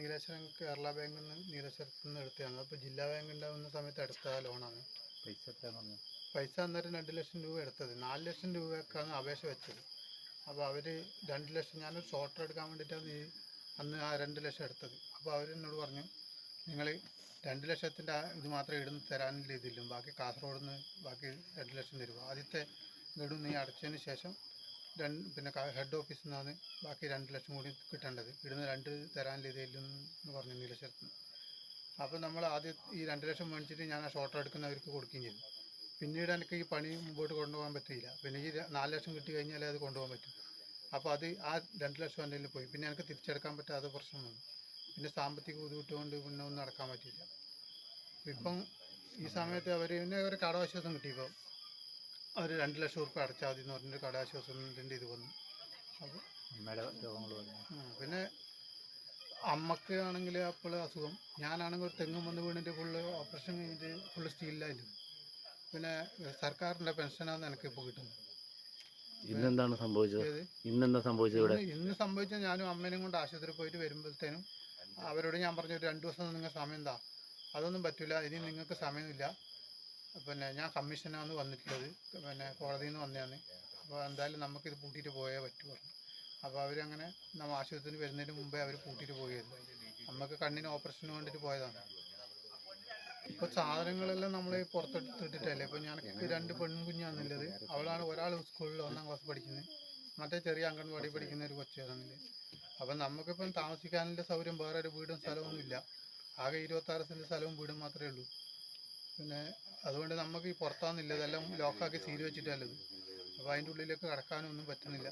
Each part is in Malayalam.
നീലേശ്വരം കേരള ബാങ്കിൽ നിന്ന് നീലേശ്വരത്ത് നിന്ന് എടുത്തതാണ്. അപ്പോൾ ജില്ലാ ബാങ്ക് ഉണ്ടാകുന്ന സമയത്ത് എടുത്ത ലോണാണ്. പൈസ എത്രയാണെന്ന് പറഞ്ഞു? പൈസ അന്നേരം 2 ലക്ഷം രൂപ എടുത്തത്. 4 ലക്ഷം രൂപയ്ക്കാണ് അപേക്ഷ വെച്ചത്. അപ്പോൾ അവർ 2 ലക്ഷം, ഞാനൊരു ഷോർട്ടർ എടുക്കാൻ വേണ്ടിയിട്ടാണ് അന്ന് ആ 2 ലക്ഷം എടുത്തത്. അപ്പോൾ അവരെന്നോട് പറഞ്ഞു, നിങ്ങൾ 2 ലക്ഷത്തിൻ്റെ ഇത് മാത്രമേ ഇടുന്ന് തരാനുള്ള ഇതില്ലും, ബാക്കി കാസർഗോഡ് നിന്ന് ബാക്കി 2 ലക്ഷം തരുക. ആദ്യത്തെ ഗഡു നീ അടച്ചതിന് ശേഷം പിന്നെ ഹെഡ് ഓഫീസിൽ നിന്നാണ് ബാക്കി 2 ലക്ഷം കൂടി കിട്ടേണ്ടത്. ഇടുന്ന് 2 തരാനുള്ള ഇതില്ലെന്ന് പറഞ്ഞു നീലേശ്വരത്ത്. അപ്പോൾ നമ്മൾ ആദ്യം ഈ 2 ലക്ഷം മേടിച്ചിട്ട് ഞാൻ ആ ഷോർട്ടർ എടുക്കുന്നവർക്ക് കൊടുക്കുകയും ചെയ്തു. പിന്നീട് എനിക്ക് ഈ പണി മുമ്പോട്ട് കൊണ്ടുപോകാൻ പറ്റിയില്ല. പിന്നെ ഈ 4 ലക്ഷം കിട്ടി കഴിഞ്ഞാലേ അത് കൊണ്ടുപോകാൻ പറ്റും. അപ്പോൾ അത് ആ 2 ലക്ഷം എൻ്റെ കയ്യിൽ പോയി. പിന്നെ എനിക്ക് തിരിച്ചെടുക്കാൻ പറ്റാത്ത പ്രശ്നം വന്നു. പിന്നെ സാമ്പത്തിക ബുദ്ധിമുട്ട് കൊണ്ട് പിന്നെ ഒന്നും അടക്കാൻ പറ്റിയില്ല. ഇപ്പം ഈ സമയത്ത് അവർ പിന്നെ ഒരു കടാശ്വാസം കിട്ടിയപ്പോൾ അവർ 2 ലക്ഷം റുപ്യ അടച്ചാൽ മതി എന്ന് പറഞ്ഞൊരു കടാശ്വാസത്തിൻ്റെ ഇത് വന്നു. അപ്പോൾ പിന്നെ അമ്മക്ക് ആണെങ്കിൽ അപ്പോൾ അസുഖം, ഞാനാണെങ്കിൽ ഒരു തെങ്ങും വന്ന് വീണിട്ട് ഫുള്ള് ഓപ്പറേഷൻ കഴിഞ്ഞിട്ട് ഫുള്ള് സ്റ്റീലിലായിരുന്നു. പിന്നെ സർക്കാരിൻ്റെ പെൻഷനാണ് എനിക്കിപ്പോൾ കിട്ടുന്നത്. ഇന്നെന്താണ് സംഭവിച്ചത്? ഇന്നെന്താ സംഭവിച്ചത്? ഇവിടെ ഇന്ന് സംഭവിച്ചാൽ ഞാനും അമ്മേനും കൊണ്ട് ആശുപത്രിയിൽ പോയിട്ട് വരുമ്പോഴത്തേനും അവരോട് ഞാൻ പറഞ്ഞു, 2 ദിവസം നിങ്ങൾ സമയം എന്താ? അതൊന്നും പറ്റില്ല, ഇനി നിങ്ങൾക്ക് സമയമില്ല. പിന്നെ ഞാൻ കമ്മീഷനാണ് വന്നിട്ടുള്ളത്, പിന്നെ കോടതിയിൽ നിന്ന് വന്നതാണ്. അപ്പോൾ എന്തായാലും നമുക്കിത് പൂട്ടിയിട്ട് പോയേ പറ്റൂ പറഞ്ഞു. അപ്പോൾ അവരങ്ങനെ നമ്മൾ ആശുപത്രിയിൽ വരുന്നതിന് മുമ്പേ അവർ പൂട്ടിയിട്ട് പോയിരുന്നു. നമുക്ക് കണ്ണിന് ഓപ്പറേഷന് വേണ്ടിയിട്ട് പോയതാണ്. ഇപ്പോൾ സാധനങ്ങളെല്ലാം നമ്മൾ പുറത്തെടുത്തിട്ടല്ലേ. ഇപ്പോൾ ഞങ്ങൾക്ക് 2 പെൺകുഞ്ഞാണുള്ളത്. അവളാണ്, ഒരാൾ സ്കൂളിൽ 1ാം ക്ലാസ് പഠിക്കുന്നത്, മറ്റേ ചെറിയ അംഗൻവാടി പഠിക്കുന്ന ഒരു കൊച്ചാണെന്നില്ല. അപ്പം നമുക്കിപ്പം താമസിക്കാനുള്ള സൗകര്യം വേറെ ഒരു വീടും സ്ഥലമൊന്നും ഇല്ല. ആകെ 26 സെൻറ്റ് സ്ഥലവും വീടും മാത്രമേ ഉള്ളൂ. പിന്നെ അതുകൊണ്ട് നമുക്ക് ഈ പുറത്താന്നില്ല, ഇതെല്ലാം ലോക്കാക്കി സീൽ വെച്ചിട്ടല്ലത്. അപ്പോൾ അതിൻ്റെ ഉള്ളിലേക്ക് കടക്കാനൊന്നും പറ്റുന്നില്ല.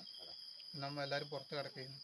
നമ്മൾ എല്ലാവരും പുറത്ത് കിടക്കുകയാണ്.